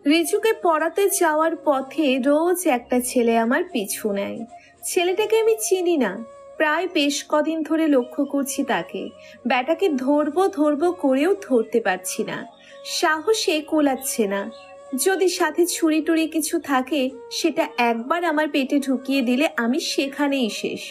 রিজুকে পড়াতে যাওয়ার পথে রোজ একটা ছেলে আমার পিছু নেয়। ছেলেটাকে আমি চিনি না, প্রায় বেশ কদিন ধরে লক্ষ্য করছি তাকে। ব্যাটাকে ধরবো ধরবো করেও ধরতে পারছি না, সাহসে কোলাচ্ছে না। যদি সাথে ছুরি টুরি কিছু থাকে সেটা একবার আমার পেটে ঢুকিয়ে দিলে আমি সেখানেই শেষ।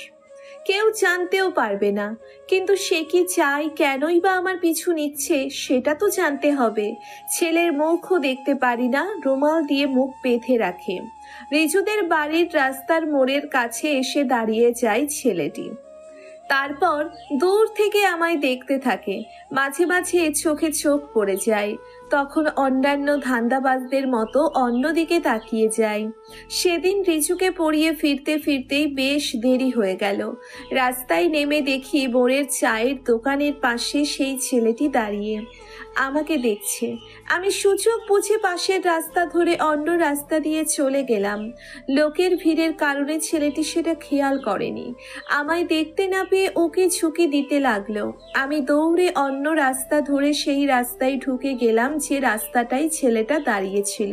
কেউ জানতেও পারবে না। কিন্তু সে কি চাই, কেনই বা আমার পিছু নিচ্ছে সেটা তো জানতে হবে। ছেলের মুখও দেখতে পারি না, রুমাল দিয়ে মুখ বেঁধে রাখে। রিজুদের বাড়ির রাস্তার মোড়ের কাছে এসে দাঁড়িয়ে যায় ছেলেটি। তারপর দূর থেকে আমায় দেখতে থাকে। মাঝে মাঝে চোখে চোখ পড়ে যায়। তখন অন্যান্য ধান্দাবাজদের মতো অন্যদিকে তাকিয়ে যায়। সেদিন রিজুকে পড়িয়ে ফিরতে ফিরতেই বেশ দেরি হয়ে গেল। রাস্তায় নেমে দেখি মোড়ের চায়ের দোকানের পাশে সেই ছেলেটি দাঁড়িয়ে আমাকে দেখছে। আমি সূচক বুঝে পাশের রাস্তা ধরে অন্য রাস্তা দিয়ে চলে গেলাম। লোকের ভিড়ের কারণে ছেলেটি সেটা খেয়াল করেনি। আমায় দেখতে না পেয়ে ওকে ঝুঁকি দিতে লাগলো। আমি দৌড়ে অন্য রাস্তা ধরে সেই রাস্তায় ঢুকে গেলাম যে রাস্তাটাই ছেলেটা দাঁড়িয়েছিল।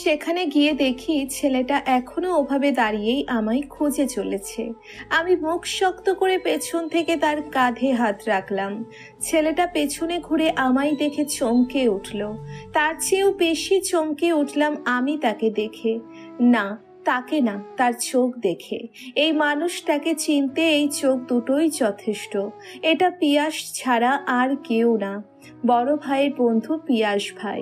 সেখানে গিয়ে দেখি ছেলেটা এখনো ওভাবে দাঁড়িয়েই আমায় খুঁজে চলেছে। আমি মুখ শক্ত করে পেছন থেকে তার কাঁধে হাত রাখলাম। ছেলেটা পেছনে ঘুরে আমায় দেখে চমকে উঠল। তার চেয়েও বেশি চমকে উঠলাম আমি তাকে দেখে। না, তাকে না, তার চোখ দেখে। এই মানুষটাকে চিনতে এই চোখ দুটোই যথেষ্ট। এটা পিয়াস ছাড়া আর কেউ না। বড় ভাইয়ের বন্ধু পিয়াস ভাই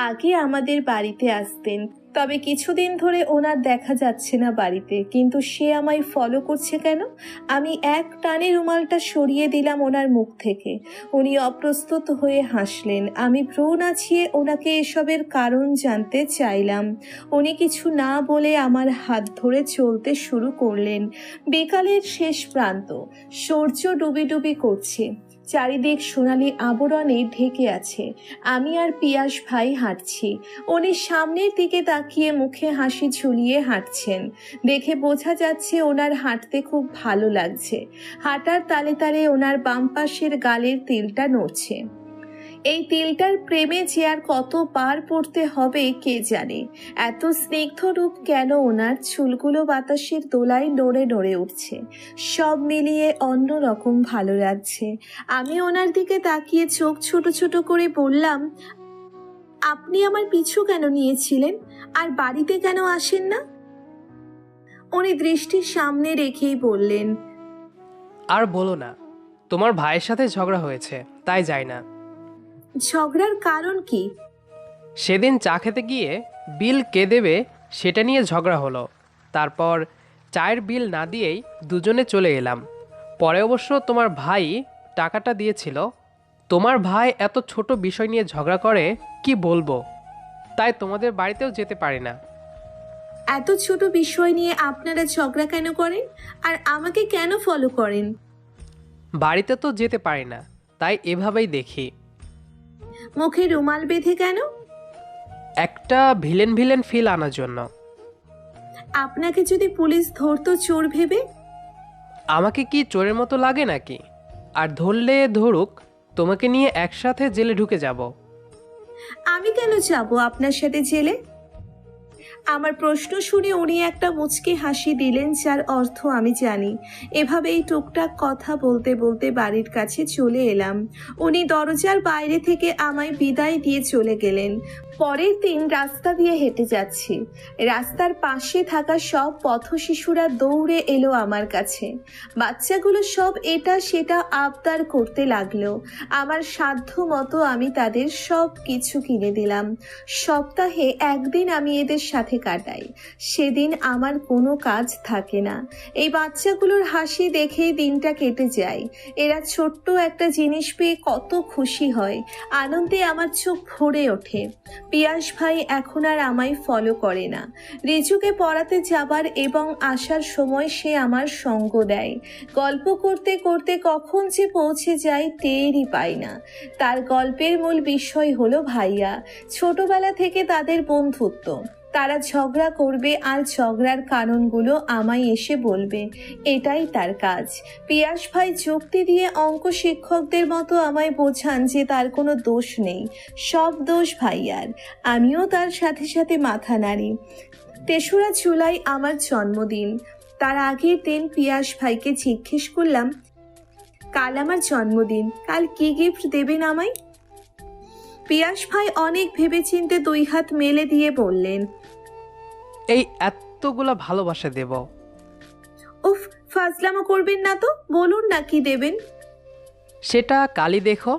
আগে আমাদের বাড়িতে আসতেন, তবে কিছুদিন ধরে ওনার দেখা যাচ্ছে না বাড়িতে। কিন্তু সে আমায় ফলো করছে কেন? আমি এক টানে রুমালটা সরিয়ে দিলাম ওনার মুখ থেকে। উনি অপ্রস্তুত হয়ে হাসলেন। আমি ভ্রু নাচিয়ে ওনাকে এসবের কারণ জানতে চাইলাম। উনি কিছু না বলে আমার হাত ধরে চলতে শুরু করলেন। বিকালের শেষ প্রান্ত, সূর্য ডুবি ডুবি করছে, চারিদিক সোনালি আবরণে ঢেকে আছে। আমি আর পিয়াস ভাই হাঁটছি। উনি সামনের দিকে তাকিয়ে মুখে হাসি ঝুলিয়ে হাঁটছেন। দেখে বোঝা যাচ্ছে ওনার হাঁটতে খুব ভালো লাগছে। হাঁটার তালে তালে ওনার বাম পাশের গালের তিলটা নড়ছে। এই তিলটার প্রেমে যে আর কত পার পড়তে হবে কে জানে। এত স্নিগ্ধ রূপ কেন ওনার, চুলগুলো বাতাসের দোলায় নড়ে নড়ে উঠছে। সব মিলিয়ে অন্য রকম ভালো লাগছে। আমি ওনার দিকে তাকিয়ে চোখ ছোট ছোট করে বললাম, আপনি আমার পিছু কেন নিয়েছিলেন? আর বাড়িতে কেন আসেন না? উনি দৃষ্টি সামনে রেখেই বললেন, আর বলো না, তোমার ভাইয়ের সাথে ঝগড়া হয়েছে, তাই যাই না। ঝগড়ার কারণ কি? সেদিন চা খেতে গিয়ে বিল কে দেবে সেটা নিয়ে ঝগড়া হলো। তারপর চায়ের বিল না দিয়েই দুজনে চলে এলাম। পরে অবশ্য তোমার ভাই টাকাটা দিয়েছিল। তোমার ভাই এত ছোট বিষয় নিয়ে ঝগড়া করে কি বলবো, তাই তোমাদের বাড়িতেও যেতে পারি না। এত ছোট বিষয় নিয়ে আপনারা ঝগড়া কেন করেন? আর আমাকে কেন ফলো করেন? বাড়িতে তো যেতে পারি না, তাই এভাবেই দেখি। মুখে রুমাল বেঁধে কেন? একটা ভিলেন ভিলেন ফিল আনার জন্য। আপনাকে যদি পুলিশ ধরতো চোর ভেবে? আমাকে কি চোরের মতো লাগে নাকি? আর ধরলে ধরুক, তোমাকে নিয়ে একসাথে জেলে ঢুকে যাব। আমি কেন যাব আপনার সাথে জেলে? আমার প্রশ্ন শুনে উনি একটা মুচকি হাসি দিলেন, যার অর্থ আমি জানি। এভাবেই টুকটাক কথা বলতে বলতে বাড়ির কাছে চলে এলাম। উনি দরজার বাইরে থেকে আমায় বিদায় দিয়ে চলে গেলেন। পরের দিন রাস্তা দিয়ে হেঁটে যাচ্ছি। রাস্তার পাশে থাকা সব পথ শিশুরা দৌড়ে এলো আমার কাছে। বাচ্চাগুলো সব এটা সেটা আবদার করতে লাগলো। আমার সাধ্য মতো আমি তাদের সব কিছু কিনে দিলাম। সপ্তাহে একদিন আমি এদের সাথে কাটাই। সেদিন আমার কোনো কাজ থাকে না। এই বাচ্চাগুলোর হাসি দেখেই দিনটা কেটে যায়। এরা ছোট্ট একটা জিনিস পেয়ে কত খুশি হয়। আনন্দে আমার চোখ ভরে ওঠে। পিয়াস ভাই এখন আর আমায় ফলো করে না। রিজুকে পড়াতে যাবার এবং আসার সময় সে আমার সঙ্গ দেয়। গল্প করতে করতে কখন যে পৌঁছে যায় টেরই পাই না। তার গল্পের মূল বিষয় হলো ভাইয়া। ছোটবেলা থেকে তাদের বন্ধুত্ব। তারা ঝগড়া করবে আর ঝগড়ার কারণগুলো আমায় এসে বলবে, এটাই তার কাজ। পিয়াস ভাই যুক্তি দিয়ে অঙ্ক শিক্ষকদের মতো আমায় বোঝান যে তার কোনো দোষ নেই, সব দোষ ভাইয়ার। আমিও তার সাথে সাথে মাথা নাড়ি। ৩রা জুলাই আমার জন্মদিন। তার আগের দিন পিয়াস ভাইকে জিজ্ঞেস করলাম, কাল আমার জন্মদিন, কাল কি গিফট দেবেন আমায়? পিয়াস ভাই অনেক ভেবেচিন্তে 2 হাত মেলে দিয়ে বললেন, এই এতগুলা ভালোবাসা দেব। উফ, ফাজলামো করবেন না তো, বলুন না কি দেবেন। সেটা কালই দেখো।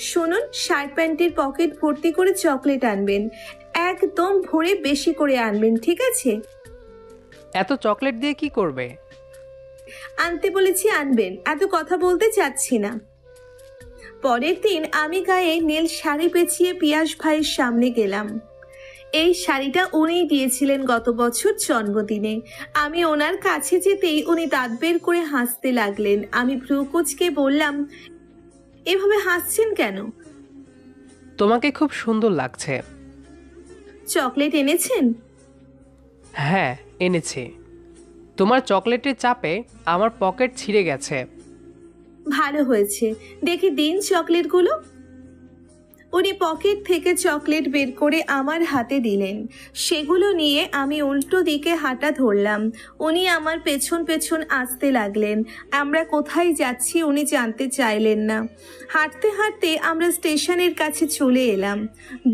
শুনুন, শার্ট প্যান্টের পকেট ভর্তি করে চকলেট আনবেন, একদম ভরে বেশি করে আনবেন, ঠিক আছে? এত চকলেট দিয়ে কি করবে? আনতে বলেছি আনবেন, এত কথা বলতে চাচ্ছি না। পরের দিন আমি গায়ে নীল শাড়ি পেঁচিয়ে পিয়াস ভাইয়ের সামনে গেলাম। এই শাড়িটা উনিই দিয়েছিলেন গত বছর জন্মদিনে। আমি ওনার কাছে যেতেই উনি দাঁত বের করে হাসতে লাগলেন। আমি ভ্রু কুঁচকে বললাম, এভাবে হাসছেন কেন? তোমাকে খুব সুন্দর লাগছে। চকলেট এনেছেন? হ্যাঁ, এনেছি। তোমার চকলেটের চাপে আমার পকেট ছিঁড়ে গেছে। ভালো হয়েছে, দেখি দিন চকলেটগুলো। উনি পকেট থেকে চকলেট বের করে আমার হাতে দিলেন। সেগুলো নিয়ে আমি উল্টো দিকে হাঁটা ধরলাম। উনি আমার পেছন পেছন আসতে লাগলেন। আমরা কোথায় যাচ্ছি উনি জানতে চাইলেন না। হাঁটতে হাঁটতে আমরা স্টেশনের কাছে চলে এলাম।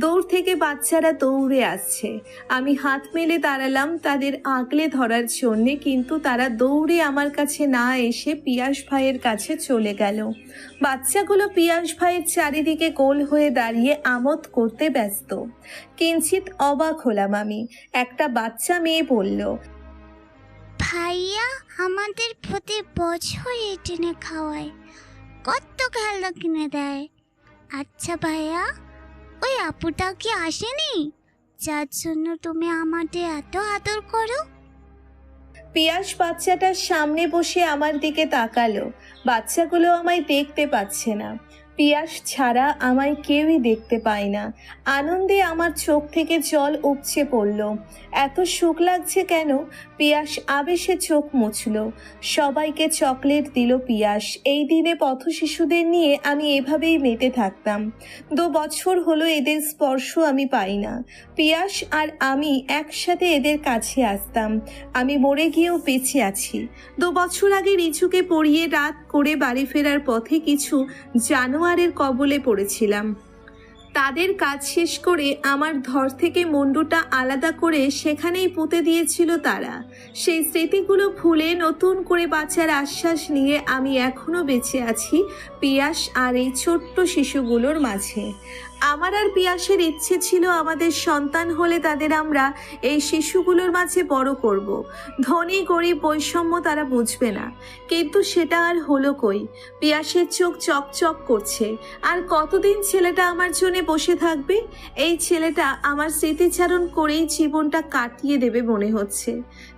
দূর থেকে বাচ্চারা দৌড়ে আসছে। আমি হাত মেলে দাঁড়ালাম তাদের আগলে ধরার জন্যে, কিন্তু তারা দৌড়ে আমার কাছে না এসে পিয়াস ভাইয়ের কাছে চলে গেল। বাচ্চাগুলো পিয়াস ভাইয়ের চারিদিকে গোল হয়ে দাঁড়িয়ে আমোদ করতে ব্যস্ত। কিঞ্চিত অবাক হলাম আমি। একটা বাচ্চা মেয়ে বলল, ভাইয়া আমাদের প্রতি বছর এটেনে খাওয়ায়, কত খেলনা কিনে দেয়। আচ্ছা ভাইয়া, ওই আপুটা কি আসেনি যার জন্য তুমি আমাদের এত আদর করো? পিয়াস বাচ্চাটার সামনে বসে আমার দিকে তাকালো। বাচ্চাগুলো আমায় দেখতে পাচ্ছে না। পিয়াস ছাড়া আমায় কেউই দেখতে পায় না। আনন্দে আমার চোখ থেকে জল উপচে পড়ল। এত সুখ লাগছে কেন? পিয়াস আবেশে চোখ মুছল। সবাইকে চকলেট দিল পিয়াস। এই দিনে পথ শিশুদের নিয়ে আমি এভাবেই মেতে থাকতাম। 2 বছর হলো এদের স্পর্শ আমি পাই না। পিয়াস আর আমি একসাথে এদের কাছে আসতাম। আমি মরে গিয়েও বেঁচে আছি। 2 বছর আগে রিচুকে পড়িয়ে রাত করে বাড়ি ফেরার পথে কিছু জানোয়ারের কবলে পড়েছিলাম। তাদের কাজ শেষ করে আমার ধর থেকে মুন্ডুটা আলাদা করে সেখানেই পুঁতে দিয়েছিল তারা। সেই স্মৃতিগুলো ভুলে নতুন করে বাঁচার আশ্বাস নিয়ে আমি এখনো বেঁচে আছি পিয়াস আর এই ছোট্ট শিশুগুলোর মাঝে। আমার আর পিয়াসের ইচ্ছে ছিল আমাদের সন্তান হলে তাদের আমরা এই শিশুগুলোর মাঝে বড় করব। ধনী গরিব বৈষম্য তারা বুঝবে না, কিন্তু সেটা আর হলো কই। পিয়াসের চোখ চকচক করছে। আর কতদিন ছেলেটা আমার জন্য বসে থাকবে? এই ছেলেটা আমার স্মৃতিচারণ করেই জীবনটা কাটিয়ে দেবে মনে হচ্ছে।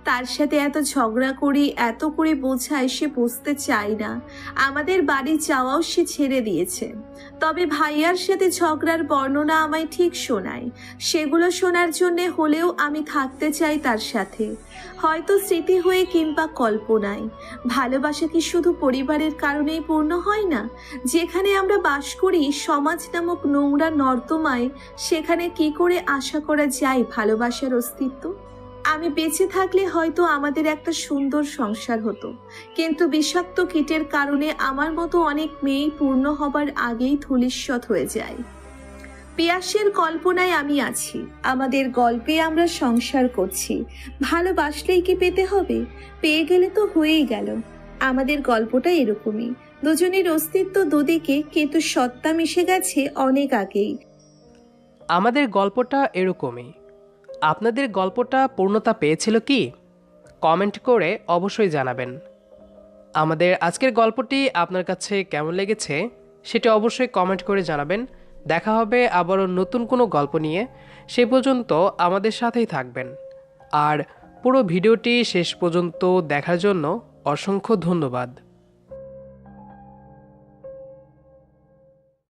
তার সাথে এত ঝগড়া করি, এত করে বোঝায়, সে বুঝতে চায় না। আমাদের বাড়ি যাওয়াও সে ছেড়ে দিয়েছে। তবে ভাইয়ার সাথে ঝগড়ার বর্ণনা আমায় ঠিক শোনায়। সেগুলো শোনার জন্য হলেও আমি থাকতে চাই তার সাথে, হয়তো স্মৃতি হয়ে কিংবা কল্পনায়। ভালোবাসা কি শুধু পরিবারের কারণেই পূর্ণ হয় না? যেখানে আমরা বাস করি সমাজ নামক নোংরা নর্দমায়, সেখানে কি করে আশা করা যায় ভালোবাসার অস্তিত্ব? আমি বেঁচে থাকলে হয়তো আমাদের একটা সুন্দর সংসার হতো, কিন্তু বিষাক্ত কীটের কারণে আমার মতো অনেক মেয়েই পূর্ণ হবার আগেই ধূলিসাৎ হয়ে যায়। পিয়াসের কল্পনায় আমি আছি, আমাদের গল্পে আমরা সংসার করছি। ভালোবাসলেই কি পেতে হবে? পেয়ে গেলে তো হয়েই গেল। আমাদের গল্পটা এরকমই, দুজনের অস্তিত্ব দুদিকে, কিন্তু সত্তা মিশে গেছে অনেক আগেই। আমাদের গল্পটা এরকমই। আপনাদের গল্পটা পূর্ণতা পেয়েছিল কি? কমেন্ট করে অবশ্যই জানাবেন। আমাদের আজকের গল্পটি আপনার কাছে কেমন লেগেছে সেটা অবশ্যই কমেন্ট করে জানাবেন। দেখা হবে আবারও নতুন কোনো গল্প নিয়ে। সে পর্যন্ত আমাদের সাথেই থাকবেন। আর পুরো ভিডিওটি শেষ পর্যন্ত দেখার জন্য অসংখ্য ধন্যবাদ।